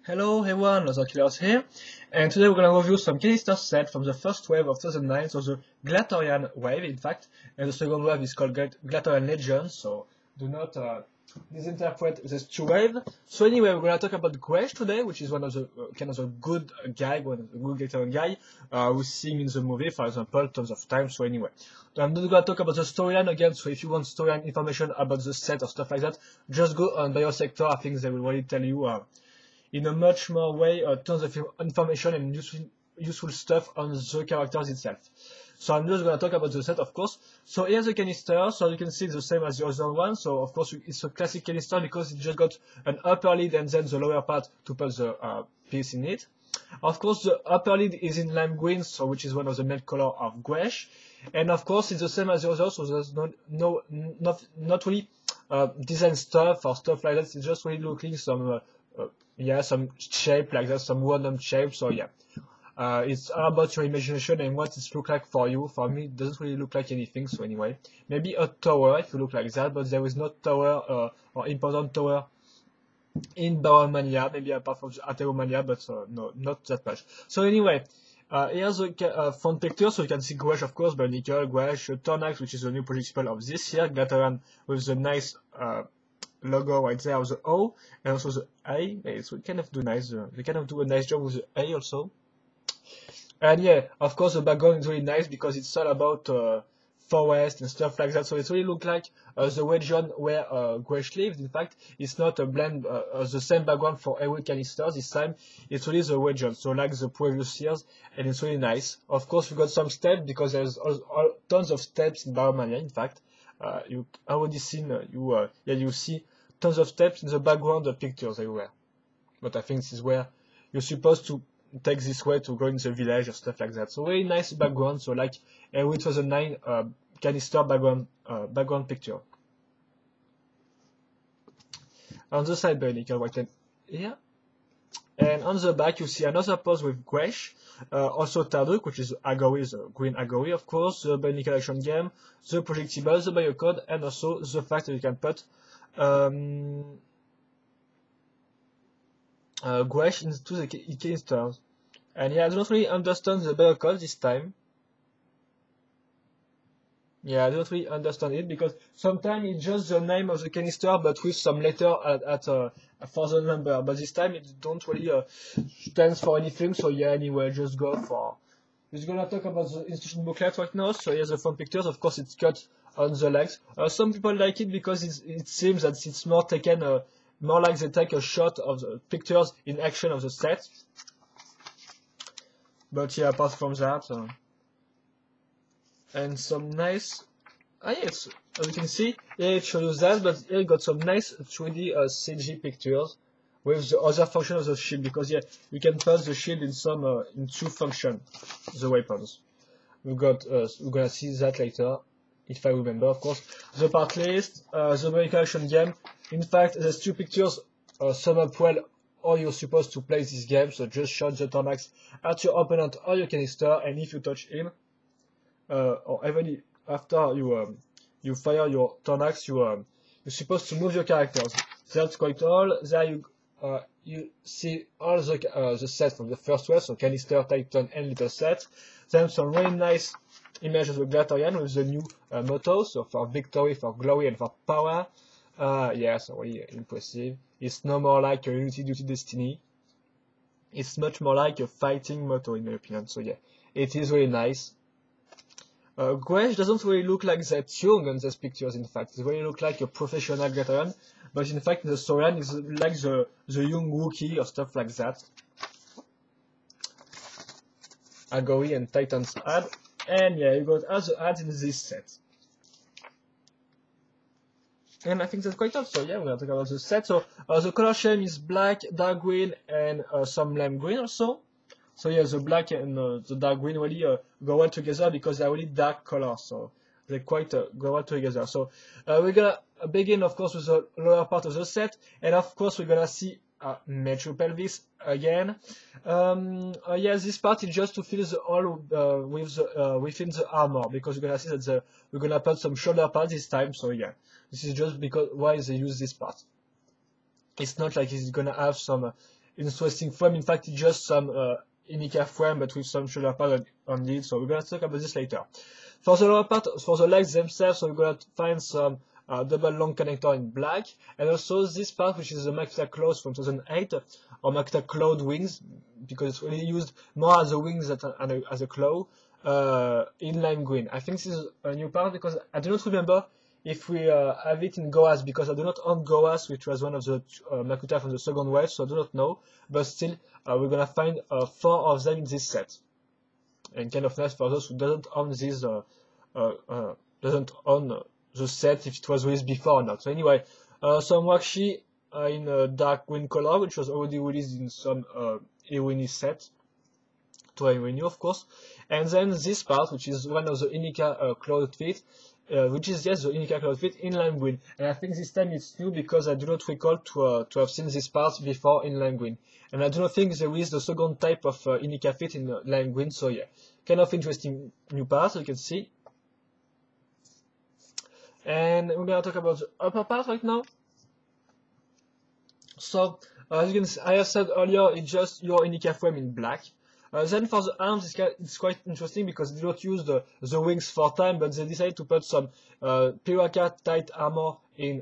Hello everyone, Other Killers here, and today we're gonna review some canister set from the first wave of 2009, so the Glatorian wave in fact, and the second wave is called Glatorian Legends, so do not misinterpret this two wave. So anyway, we're gonna talk about Gresh today, which is one of the kind of the good guy, one of the good Glatorian guy, who's seen in the movie, for example, tons of times. So anyway, I'm not gonna talk about the storyline again, so if you want storyline information about the set or stuff like that, just go on Biosector. I think they will really tell you in a much more way tons of information and useful stuff on the characters itself. So I'm just going to talk about the set, of course. So here's the canister, so you can see it's the same as the other one. So of course it's a classic canister because it just got an upper lid and then the lower part to put the piece in it. Of course the upper lid is in lime green, so which is one of the main color of Gresh. And of course it's the same as the others, so there's not really design stuff or stuff like that. It's just really looking some some shape like that, some random shape. So yeah, it's all about your imagination and what it looks like for you. For me, it doesn't really look like anything. So anyway, maybe a tower if you look like that, but there is no tower or important tower in Baromania, maybe apart from Ateromania, but no, not that much. So anyway, here's the front picture, so you can see Gresh, of course, Bionicle, Gresh, Tornax, which is the new projectile of this year, Glatorian with the nice logo right there of the O, and also the A. It's kind of do nice. They kind of do a nice job with the A also. And yeah, of course the background is really nice because it's all about forest and stuff like that. So it really looks like the region where Gresh lived. In fact, it's not a blend the same background for every canister. This time it's really the region, so like the previous years, and it's really nice. Of course, we got some steps because there's tons of steps in Baromania. In fact, you already seen you see tons of steps in the background of pictures everywhere. But I think this is where you're supposed to take this way to go in the village or stuff like that. So very nice background. So like every 2009 canister background picture. On the side, Bionicle right here. And on the back, you see another pose with Gresh, also Tarduk, which is Agori, the green Agori, of course, the Bionicle action game, the projectile, the biocode, and also the fact that you can put Gresh into the canisters. And yeah, I don't really understand the biocode this time. Yeah, I don't really understand it because sometimes it's just the name of the canister but with some letter for the number. But this time it don't really stands for anything. So yeah, anyway, just go for. We're gonna talk about the instruction booklet right now. So here's the front pictures. Of course, it's cut on the legs. Some people like it because it seems that it's more taken, more like they take a shot of the pictures in action of the set. But yeah, apart from that. And some nice yes, as you can see, yeah, it shows that, but here you got some nice 3D CG pictures with the other function of the shield, because yeah, you can put the shield in some in two functions, the weapons. We're gonna see that later, if I remember, of course. The part list, the Bionicle action game. In fact, there's two pictures sum up well how you're supposed to play this game, so just shot the Tornax at your opponent or your canister, and if you touch him, or even after you fire your Tornax, you're supposed to move your characters. That's quite all. There you see all the set from the first wave, so canister, Titan, and little set. Then some really nice images of Glatorian with the new motto, so for victory, for glory, and for power. Yes, really impressive. It's no more like a Unity Duty Destiny. It's much more like a fighting motto in my opinion. So yeah, it is really nice. Gresh doesn't really look like that young on these pictures, in fact. It really looks like a professional Glatorian, but in fact the storyline is like the young rookie or stuff like that. Agori and Titan's ad, and yeah, you got other ads in this set. And I think that's quite all. So yeah, we're gonna talk about the set. So the color scheme is black, dark green, and some lime green also. So yeah, the black and the dark green really go well together because they're really dark colors, so they quite go well together. So we're gonna begin, of course, with the lower part of the set, and of course we're gonna see Metro Pelvis again. Yeah, this part is just to fill the hole within the armor, because we're gonna see that we're gonna put some shoulder pads this time. So yeah, this is just because why they use this part. It's not like it's gonna have some interesting frame. In fact, it's just some Inica frame, but with some shoulder pad on it. So we're gonna talk about this later. For the lower part, for the legs themselves, so we're gonna find some double long connector in black, and also this part, which is the Makita Cloud from 2008, or Makita Cloud wings, because it's really used more as a wings than as a claw, in lime green. I think this is a new part because I do not remember if we have it in Goas, because I do not own Goas, which was one of the Makita from the second wave, so I do not know, but still we're gonna find 4 of them in this set. And kind of nice for those who doesn't own this, doesn't own the set, if it was released before or not. So anyway, some washi in a dark green color, which was already released in some Iwini set, to Iwini of course. And then this part, which is one of the Inica Cloud Fit, which is yes, the Inica Cloud Fit in lime green. And I think this time it's new because I do not recall to have seen this part before in lime green. And I do not think there is the second type of Inica Fit in lime green, so yeah, kind of interesting new part, you can see. And we're gonna talk about the upper part right now. So, as you can see, I have said earlier, it's just your Inica frame in black. Then for the arms, it's quite interesting because they don't use the wings for time, but they decided to put some Piraka tight armor in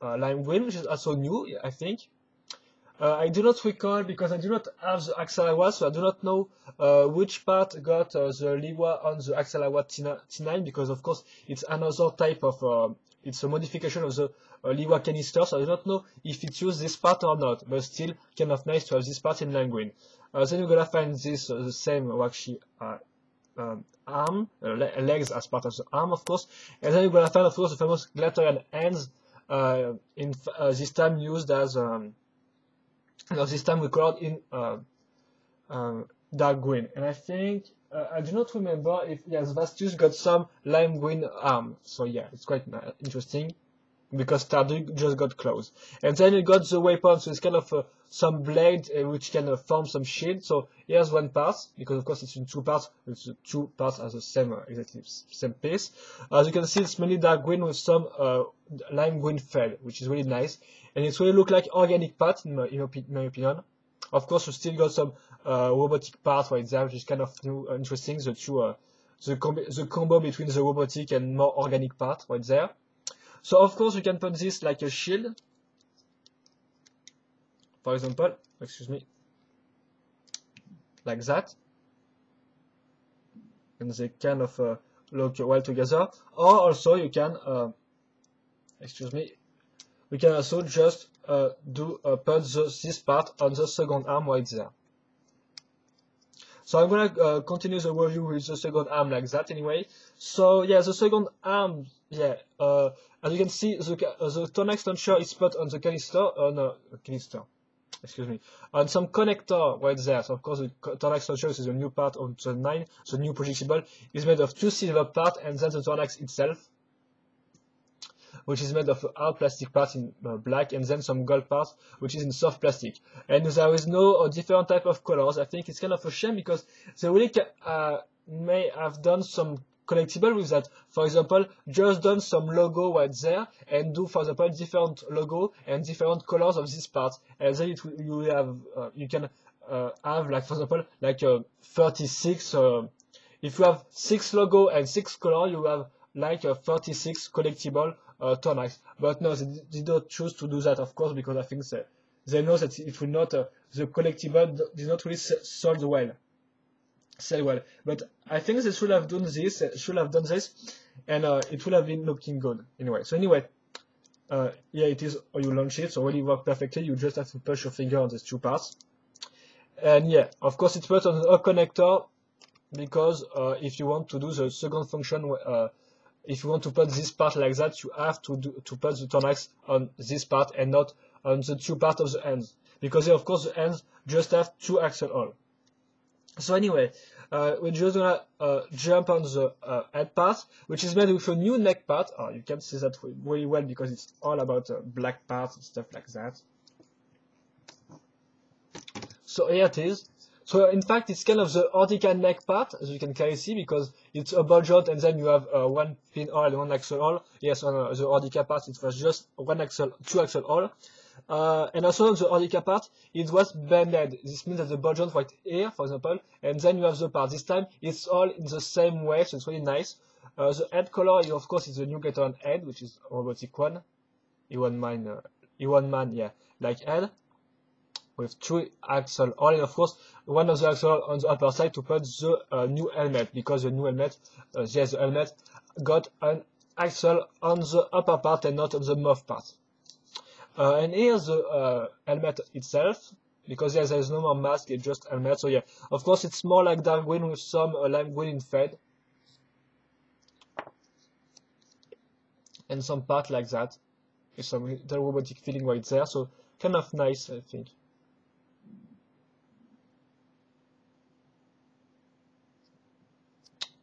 lime green, which is also new, I think. I do not recall because I do not have the Axalawa, so I do not know which part got the Liwa on the Axalawa T9, because of course it's another type of, it's a modification of the Liwa canister, so I do not know if it used this part or not, but still kind of nice to have this part in lime green. Then you're gonna find this, the same washi arm, legs as part of the arm of course, and then you're gonna find of course the famous Glatorian hands, in this time used as this time we colored in dark green, and I think I do not remember if yes, Vastus got some lime green arm. So yeah, it's quite interesting because Stardew just got close, and then you got the weapon. So it's kind of some blade which can form some shield. So here's one part because of course it's in 2 parts. It's the 2 parts are the same exactly same piece. As you can see, it's mainly dark green with some lime green fade, which is really nice. And it really look like organic part in my opinion. Of course, you still got some robotic part right there, which is kind of new, interesting. The two, the combo between the robotic and more organic part right there. So of course, you can put this like a shield, for example. Excuse me, like that, and they kind of look well together. Or also you can, excuse me. We can also just put this part on the second arm right there. So I'm gonna continue the review with the second arm like that anyway. So yeah, the second arm, yeah, as you can see, the Tornax launcher is put on the canister, excuse me, on some connector right there. So of course the Tornax launcher is a new part of the 9, the new projectile is made of 2 silver parts and then the Tornax itself, which is made of hard plastic parts in black, and then some gold parts, which is in soft plastic. And there is no different type of colors. I think it's kind of a shame because they really may have done some collectible with that. For example, just done some logo right there and do, for example, different logo and different colors of these parts. And then you can have, like, for example, like 36. If you have 6 logo and 6 color, you have like 36 collectible Tornax. But no, they did not choose to do that, of course, because I think they know that it will not, the collectible did not really sell well. But I think they should have done this, and it would have been looking good anyway. So anyway, yeah, it is how you launch it, so really work perfectly. You just have to push your finger on these 2 parts. And yeah, of course it's put on a connector because if you want to do the second function, if you want to put this part like that, you have to put the Tornax on this part and not on the 2 parts of the ends, because of course the ends just have 2 axle holes. So anyway, we're just gonna jump on the head part, which is made with a new neck part. You can see that really well because it's all about black parts and stuff like that. So here it is. So in fact, it's kind of the Ortica neck part, as you can clearly see, because it's a ball joint and then you have 1 pin hole and 1 axle hole. Yes, on the Ortica part, it was just 2 axle hole. And also on the Ordica part, it was banded. This means that the ball joint right here, for example, and then you have the part. This time it's all in the same way, so it's really nice. The head color, of course, is the new Gator head, which is a robotic one. E1 man, yeah, like head, with 3 axle all, and of course, one of the axle on the upper side to put the new helmet, because the new helmet, yes, the helmet got an axle on the upper part and not on the mouth part. And here's the helmet itself, because yes, there's no more mask, it's just helmet. So yeah, of course it's more like dark green with some lime green in fade, and some part like that, with some little robotic feeling right there. So kind of nice, I think.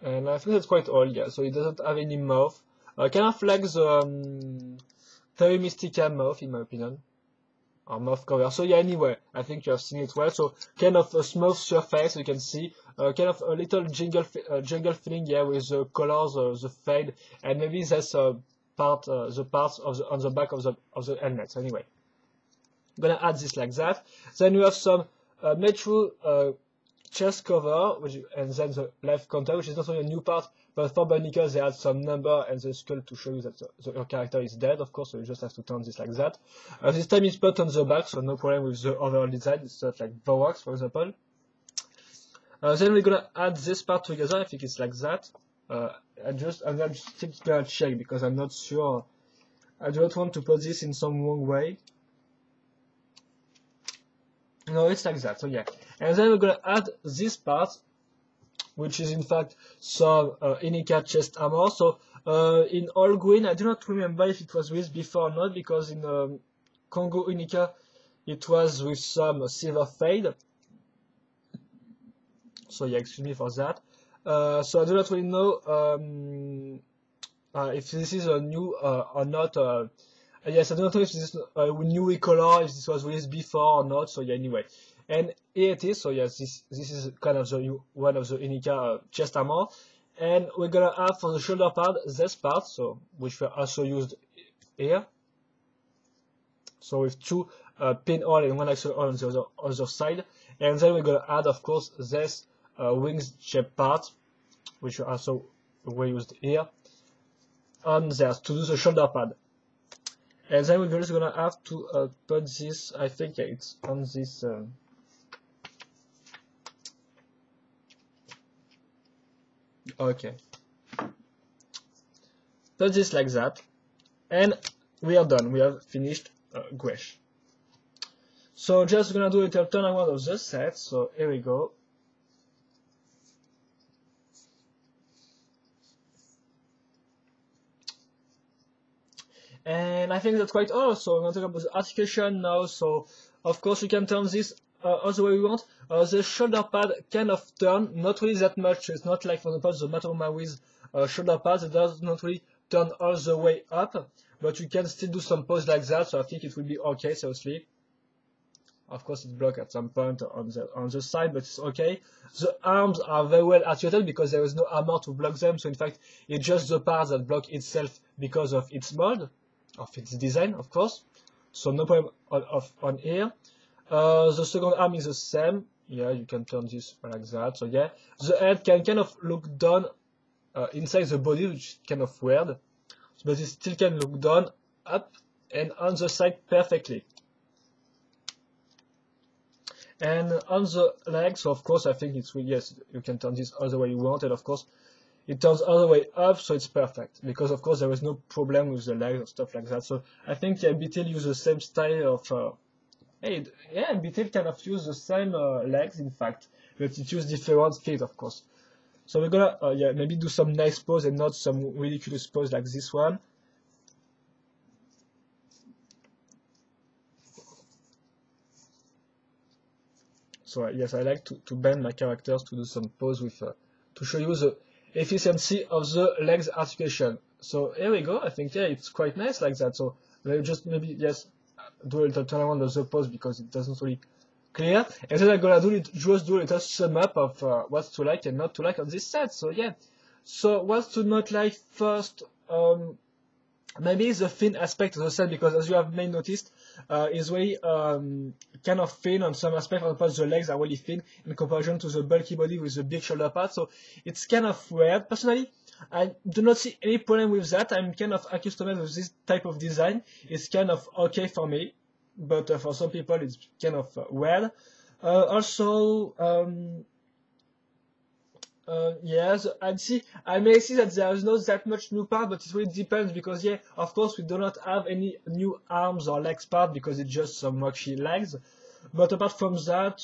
And I think that's quite all, yeah. So it doesn't have any mouth. Kind of like the Terry Mystica mouth, in my opinion, or mouth cover. So yeah, anyway, I think you have seen it well. So kind of a smooth surface, you can see, kind of a little jungle feeling, yeah, with the colors, the fade, and maybe that's the parts of on the back of the helmet. So anyway, I'm gonna add this like that. Then we have some metal chest cover, and then the life counter, which is not only a new part, but for Bionicle they add some number and the skull to show you that your character is dead, of course, so you just have to turn this like that. This time it's put on the back, so no problem with the overall design, it's not like Vorax, for example. Then we're gonna add this part together, I think it's like that. I'm just gonna check, because I'm not sure. I don't want to put this in some wrong way. No, it's like that, so yeah. And then we're gonna add this part, which is in fact some Inika chest armor. So in all green, I do not remember if it was with before or not, because in Congo Inika it was with some silver fade. So yeah, excuse me for that. So I do not really know if this is a new or not. Yes, I don't know if this is a new color, if this was released before or not. So yeah, anyway. And here it is. So yes, this is kind of the one of the Inika chest armor. And we're gonna have for the shoulder pad this part, so which we also used here. So with 2 pinhole and 1 axle on the other side. And then we're gonna add, of course, this wings shape part, which we also reused here on there to do the shoulder pad. And then we're just gonna have to put this, I think, yeah, it's on this okay, put this like that, and we are done. We have finished Gresh. So just gonna do a little turn around of the set. So here we go. And I think that's quite all. So I'm going to talk about the articulation now. So of course we can turn this all the way we want. The shoulder pad kind of turn, not really that much. It's not like, for example, the Matoma with shoulder pads. It does not really turn all the way up, but you can still do some pose like that. So I think it will be okay, seriously. Of course, it's blocked at some point on the side, but it's okay. The arms are very well articulated because there is no armor to block them. So in fact, it's just the part that block itself because of its mold, of its design, of course. So no problem on here. The second arm is the same. Yeah, you can turn this like that. So yeah, the head can kind of look down inside the body, which is kind of weird, but it still can look down, up, and on the side perfectly. And on the legs, so of course, I think it's really, yes, you can turn this all the way you want, and of course, it turns all the way up, so it's perfect. Because of course, there is no problem with the legs or stuff like that. So I think yeah, BTL use the same style of. Yeah, BTL kind of use the same legs, in fact, but it use different feet, of course. So we're gonna yeah, maybe do some nice pose and not some ridiculous pose like this one. So yes, I like to bend my characters to do some pose with to show you the efficiency of the legs articulation. So here we go. I think yeah, it's quite nice like that. So just maybe yes, do a little turn around of the pose because it doesn't really clear. And then I'm gonna just do a little sum up of what's to like and not to like on this set. So yeah, so what's to not like first. maybe the thin aspect of the set, because as you have may noticed, is really kind of thin on some aspect. For example, the legs are really thin in comparison to the bulky body with the big shoulder pad, so it's kind of weird. Personally, I do not see any problem with that. I'm kind of accustomed with this type of design. It's kind of okay for me, but for some people it's kind of weird. Also, yes, I may see that there is not that much new part, but it really depends because, yeah, of course, we do not have any new arms or legs part because it's just some waxy legs. But apart from that,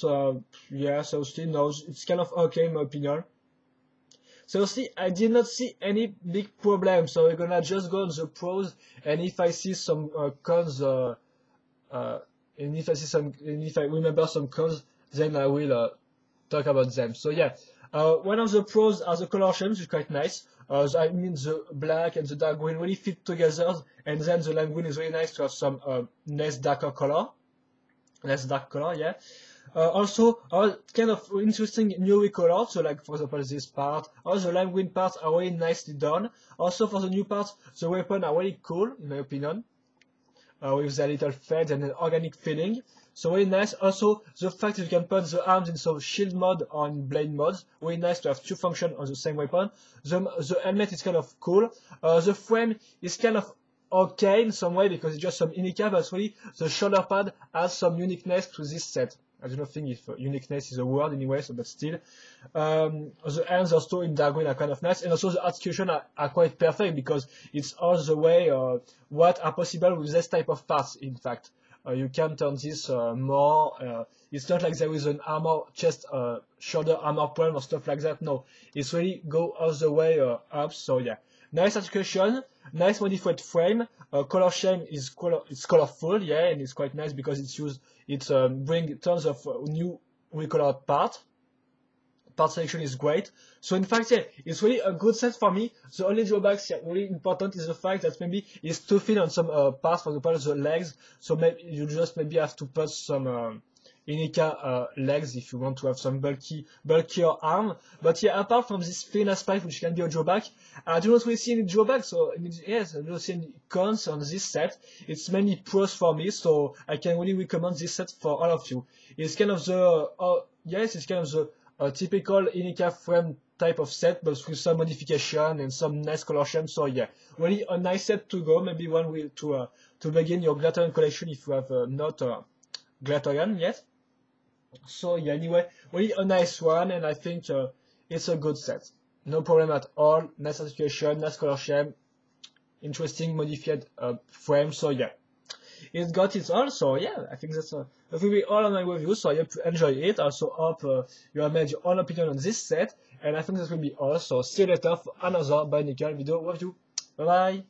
yeah, so still, no, it's kind of okay in my opinion. So see, I did not see any big problem, so we're gonna just go on the pros, and if I see some cons, and if I remember some cons, then I will talk about them. So yeah, one of the pros are the color schemes, which is quite nice. I mean, the black and the dark green really fit together, and then the lime green is really nice to have some less dark color, yeah. Also, kind of interesting new color, so like for example this part, all the lime green parts are really nicely done. Also for the new parts, the weapons are really cool in my opinion, with their little fades and an organic feeling. So really nice. Also, the fact that you can put the arms in some shield mode or in blade modes, really nice to have two functions on the same weapon. The helmet is kind of cool. The frame is kind of okay in some way because it's just some Inika, but really the shoulder pad has some uniqueness to this set. I do not think if uniqueness is a word anyway, so but still. The hands also in dark green are kind of nice, and also the articulation are quite perfect because it's all the way what are possible with this type of parts, in fact. You can turn this more, it's not like there is an armor, chest, shoulder armor problem or stuff like that, no. It's really go all the way up, so yeah. Nice articulation, nice modified frame, color scheme is it's colorful, yeah, and it's quite nice because it bring tons of new recolored parts. Part selection is great. So in fact, yeah, it's really a good set for me. The only drawbacks really important is the fact that maybe it's too thin on some parts, for example, the legs. So maybe you just maybe have to put some Inika legs if you want to have some bulkier arm. But yeah, apart from this thin aspect, which can be a drawback, I do not really see any drawbacks. So yes, I don't see any cons on this set. It's mainly pros for me, so I can really recommend this set for all of you. It's kind of the yes, it's kind of the a typical Inika frame type of set, but with some modification and some nice color scheme. So yeah, really a nice set to go. Maybe one will to begin your Glatorian collection if you have not Glatorian yet. So yeah, anyway, really a nice one, and I think it's a good set. No problem at all. Nice articulation, nice color scheme, interesting modified frame. So yeah. It got it all, so yeah, I think that will be all on my review, so I hope you enjoy it. Also hope you have made your own opinion on this set, and I think that will be all, so see you later for another Bionicle video review. Bye bye!